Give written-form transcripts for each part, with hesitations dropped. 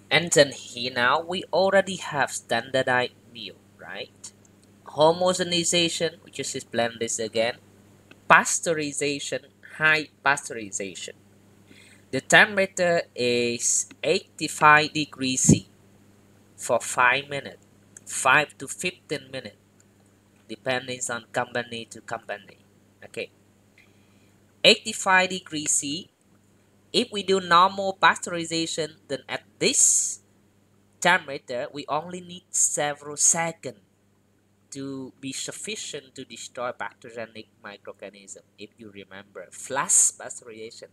And then here now we already have standardized meal, right? Homogenization, which is explain this again. Pasteurization, high pasteurization. The temperature is 85 degrees C for 5 minutes, 5 to 15 minutes, depending on company to company. Okay, 85 degrees C. If we do normal pasteurization, then at this temperature, we only need several seconds to be sufficient to destroy pathogenic microorganism. If you remember, flash pasteurization.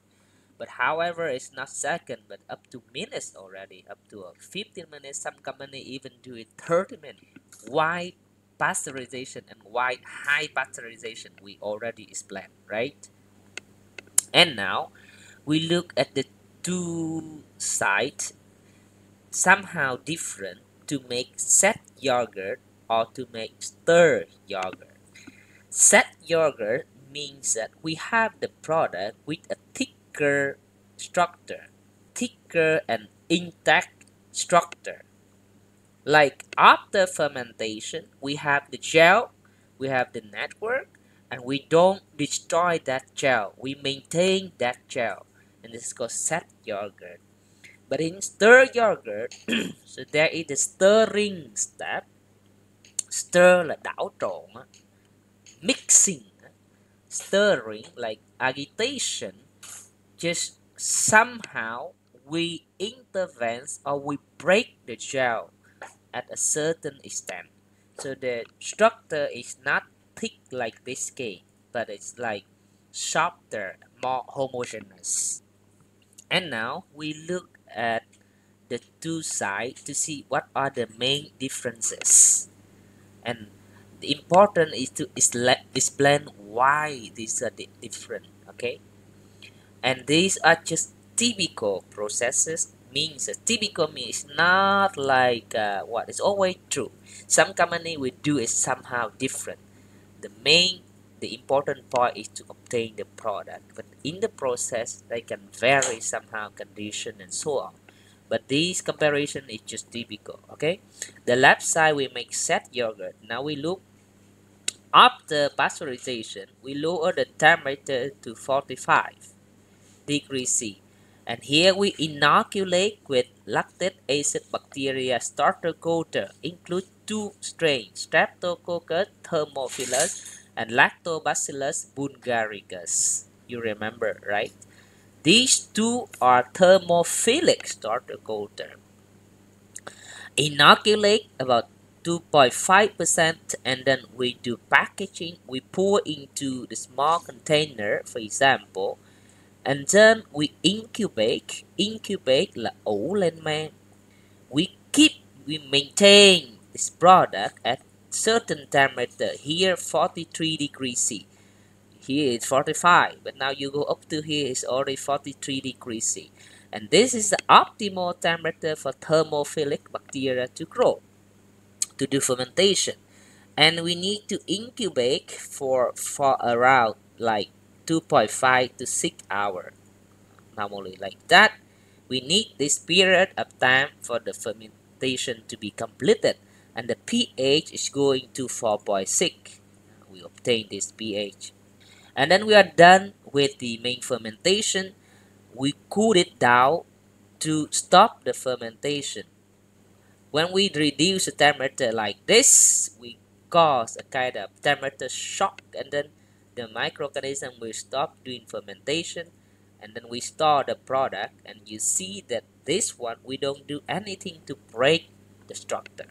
But however, it's not second, but up to minutes already, up to 15 minutes. Some company even do it 30 minutes. Why pasteurization and why high pasteurization? We already explained, right? And now we look at the two sides somehow different to make set yogurt or to make stir yogurt. Set yogurt means that we have the product with a thicker structure, thicker and intact structure. Like after fermentation, we have the gel, we have the network, and we don't destroy that gel. We maintain that gel, and this is called set yogurt. But in stir yogurt, so there is the stirring step. Stir là đảo trộn, mixing, stirring like agitation. Just somehow we intervene or we break the gel at a certain extent. So the structure is not thick like this cake, but it's like softer, more homogeneous. And now we look at the two sides to see what are the main differences. And the important is to explain why these are different, okay? And these are just typical processes. Means typical means not like what is always true. Some company will do it somehow different. The important part is to obtain the product, but in the process they can vary somehow condition and so on. But this comparison is just typical. Okay, the left side we make set yogurt. Now we look after pasteurization. We lower the temperature to 45 degrees C. And here we inoculate with lactic acid bacteria starter culture. Include two strains, Streptococcus thermophilus and Lactobacillus bulgaricus. You remember, right? These two are thermophilic starter culture. Inoculate about 2.5% and then we do packaging. We pour into the small container, for example, and then we incubate là ủ lên men. We maintain this product at certain temperature. Here 43 degrees C, here it's 45, but now you go up to here it's already 43 degrees C, and this is the optimal temperature for thermophilic bacteria to grow, to do fermentation. And we need to incubate for around like 2.5 to 6 hours. Normally like that, we need this period of time for the fermentation to be completed, and the pH is going to 4.6. We obtain this pH, and then we are done with the main fermentation. We cool it down to stop the fermentation. When we reduce the temperature like this, we cause a kind of temperature shock, and then the microorganism will stop doing fermentation, and then we store the product, and you see that this one we don't do anything to break the structure.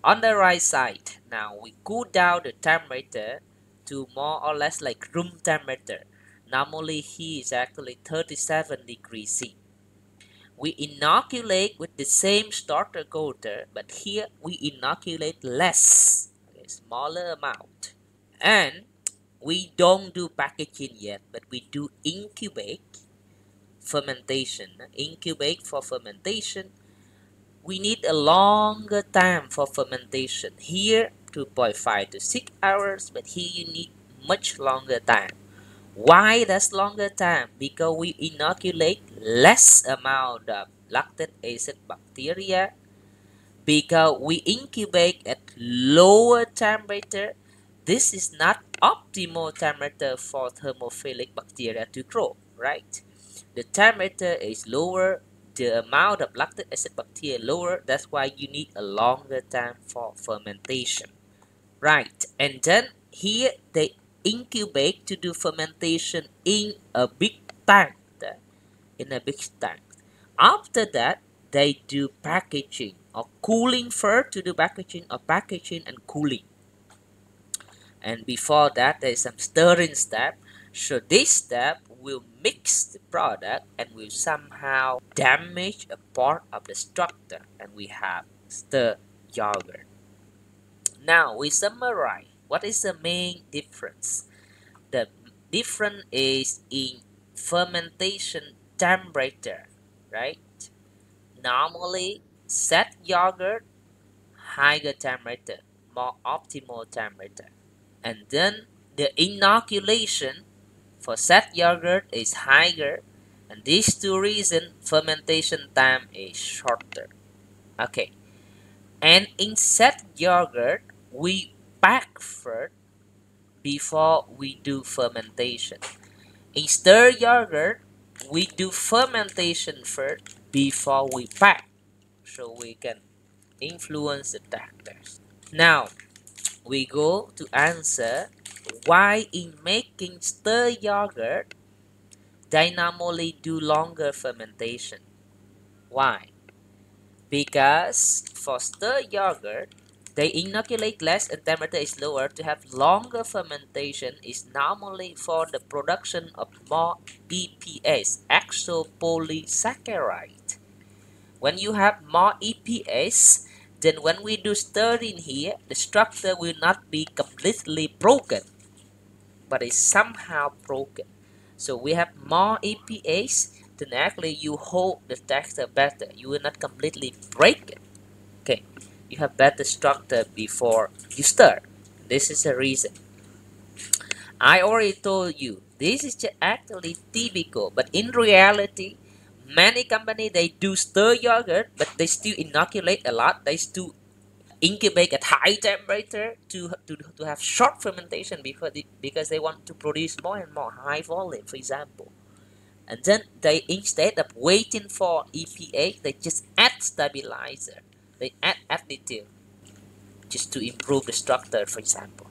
On the right side, now we cool down the temperature to more or less like room temperature. Normally here is actually 37 degrees C. We inoculate with the same starter culture, but here we inoculate less, okay, smaller amount. And we don't do packaging yet, but we do incubate fermentation. Incubate for fermentation. We need a longer time for fermentation. Here 2.5 to 6 hours, but here you need much longer time. Why that's longer time? Because we inoculate less amount of lactic acid bacteria. Because we incubate at lower temperature, this is not optimal temperature for thermophilic bacteria to grow, right? The temperature is lower, the amount of lactic acid bacteria lower, that's why you need a longer time for fermentation, right? And then here they incubate to do fermentation in a big tank, in a big tank. After that, they do packaging or cooling first to do packaging or packaging and cooling. And before that, there is some stirring step. So this step will mix the product and will somehow damage a part of the structure, and we have stir yogurt. Now we summarize. What is the main difference? The difference is in fermentation temperature, right? Normally, set yogurt higher temperature, more optimal temperature. And then the inoculation for set yogurt is higher, and these two reasons fermentation time is shorter. Okay, and in set yogurt we pack first before we do fermentation. In stir yogurt we do fermentation first before we pack, so we can influence the factors. Now we go to answer why in making stir yogurt they normally do longer fermentation. Why? Because for stir yogurt they inoculate less and temperature is lower. To have longer fermentation is normally for the production of more EPS, exopolysaccharide. When you have more EPS, then when we do stirring here, the structure will not be completely broken, but it's somehow broken. So we have more EPS, then actually you hold the texture better. You will not completely break it. Okay, you have better structure before you stir. This is the reason. I already told you, this is actually typical, but in reality, many companies they do stir yogurt, but they still inoculate a lot. They still incubate at high temperature to have short fermentation because they want to produce more and more high volume, for example. And then they, instead of waiting for EPA, they just add stabilizer. They add additive just to improve the structure, for example.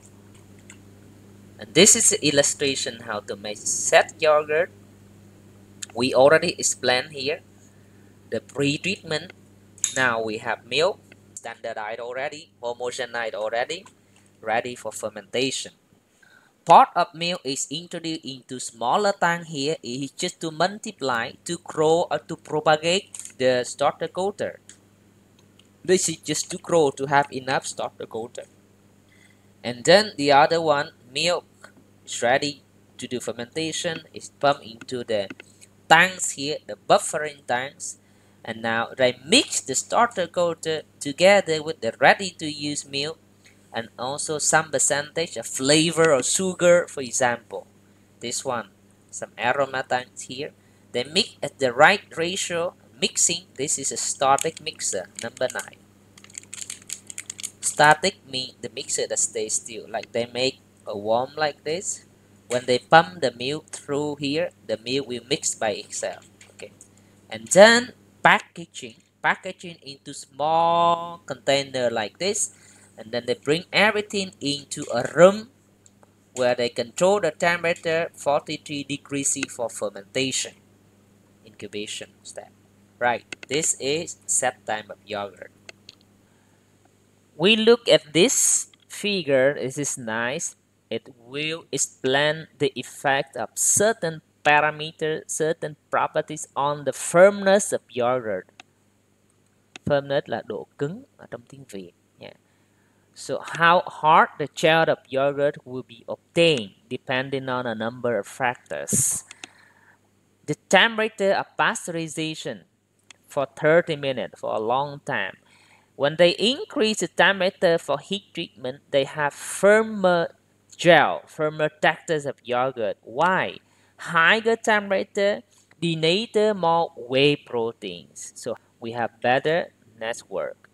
And this is the illustration how to make set yogurt. We already explained here the pre-treatment. Now we have milk, standardized already, homogenized already, ready for fermentation. Part of milk is introduced into smaller tank here is just to multiply, to grow or to propagate the starter coater. This is just to grow, to have enough starter coater. And then the other one, milk, is ready to do fermentation. It's pumped into the tanks here, the buffering tanks. And now they mix the starter coater together with the ready to use milk and also some percentage of flavor or sugar, for example. This one, some aromatics here. They mix at the right ratio. Mixing, this is a static mixer, number 9. Static means the mixer that stays still, like they make a worm like this. When they pump the milk through here, the milk will mix by itself. Okay, and then packaging into small container like this, and then they bring everything into a room where they control the temperature 43 degrees C for fermentation, incubation step. Right, this is set time of yogurt. We look at this figure. This is nice. It will explain the effect of certain parameters, certain properties on the firmness of yogurt. Firmness là độ cứng ở trong tiếng Việt. Yeah. So how hard the child of yogurt will be obtained depending on a number of factors. The temperature of pasteurization for 30 minutes, for a long time. When they increase the temperature for heat treatment, they have firmer gel, firmer textures of yogurt. Why? Higher temperature denature more whey proteins. So we have better network.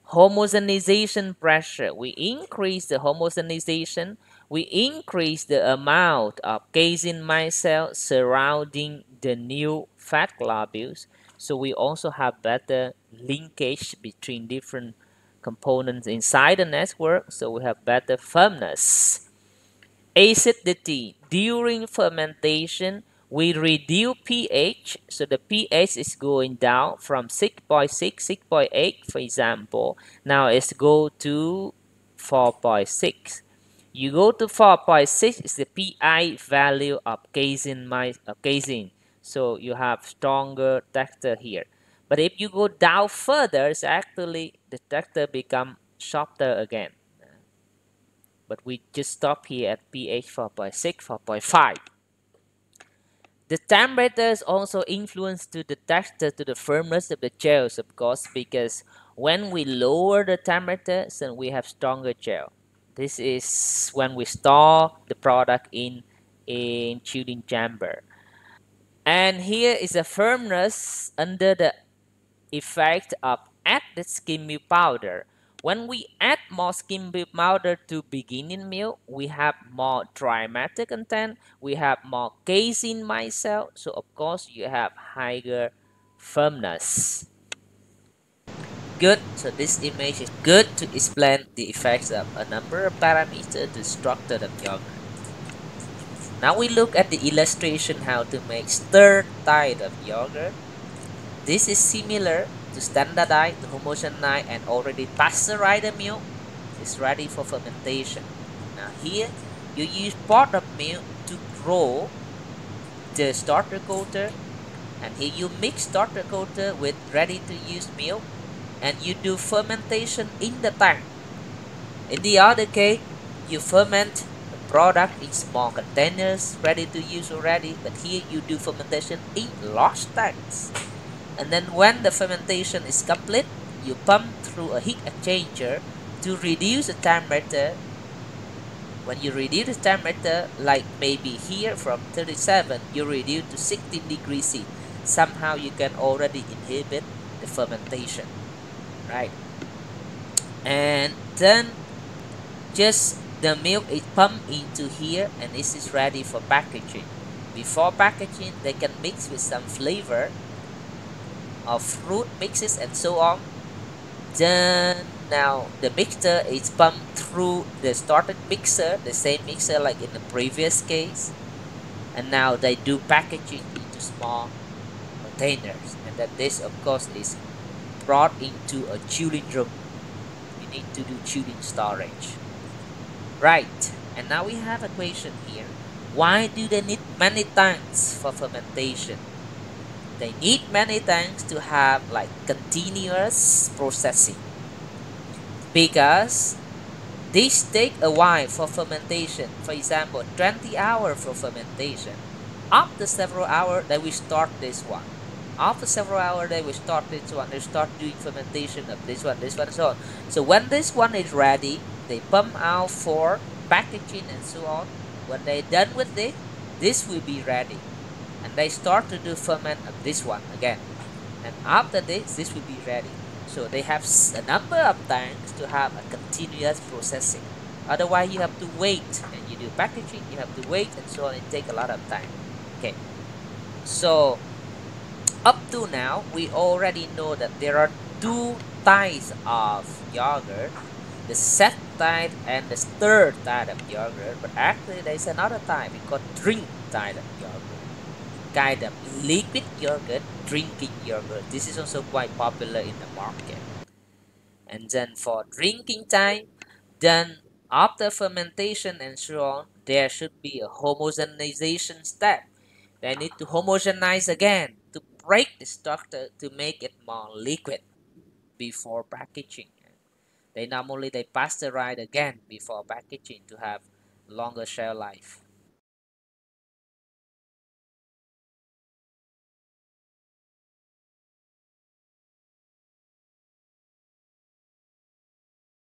Homogenization pressure. We increase the homogenization. We increase the amount of casein micelle surrounding the new fat globules. So we also have better linkage between different components inside the network. So we have better firmness. Acidity. During fermentation, we reduce pH, so the pH is going down from 6.6, 6.8, for example. Now it's go to 4.6. You go to 4.6 is the pI value of casein. So you have stronger texture here. But if you go down further, it's actually the texture become softer again. But we just stop here at pH 4.6, 4.5. The temperatures also influence to the texture, to the firmness of the gels, of course, because when we lower the temperatures, then we have stronger gel. This is when we store the product in chilling chamber. And here is the firmness under the effect of added skim milk powder. When we add more skim milk powder to beginning milk, we have more dry matter content, we have more casein micelle, so of course you have higher firmness. Good, so this image is good to explain the effects of a number of parameters to structure the yogurt. Now we look at the illustration how to make stirred type of yogurt. This is similar to standardized, homogenized, and already pasteurized milk. It's ready for fermentation. Now here, you use pot of milk to grow the starter coater, and here you mix starter coater with ready-to-use milk, and you do fermentation in the tank. In the other case, you ferment the product in small containers, ready to use already, but here you do fermentation in large tanks. And then when the fermentation is complete, you pump through a heat exchanger to reduce the temperature. When you reduce the temperature, like maybe here from 37, you reduce to 16 degrees C. Somehow you can already inhibit the fermentation, right? And then just the milk is pumped into here and this is ready for packaging. Before packaging, they can mix with some flavor of fruit mixes and so on. Then now the mixer is pumped through the started mixer, the same mixer like in the previous case. And now they do packaging into small containers. And then this of course is brought into a chilling room. You need to do chilling storage. Right, and now we have a question here. Why do they need many tanks for fermentation? They need many tanks to have like continuous processing because these take a while for fermentation. For example, 20 hours for fermentation. After several hours, they will start this one. After several hours, they will start this one. They start doing fermentation of this one, and so on. So when this one is ready, they pump out for packaging and so on. When they're done with this will be ready. And they start to do ferment of this one again. And after this will be ready. So they have a number of tanks to have a continuous processing. Otherwise, you have to wait, and you do packaging, you have to wait, and so on. It takes a lot of time. Okay, so up to now, we already know that there are two types of yogurt: the set type and the stirred type of yogurt. But actually, there is another type. We call drink type of yogurt. Kind of liquid yogurt, drinking yogurt. This is also quite popular in the market. And then for drinking time, then after fermentation and so on, there should be a homogenization step. They need to homogenize again to break the structure to make it more liquid before packaging. They pasteurize again before packaging to have longer shelf life.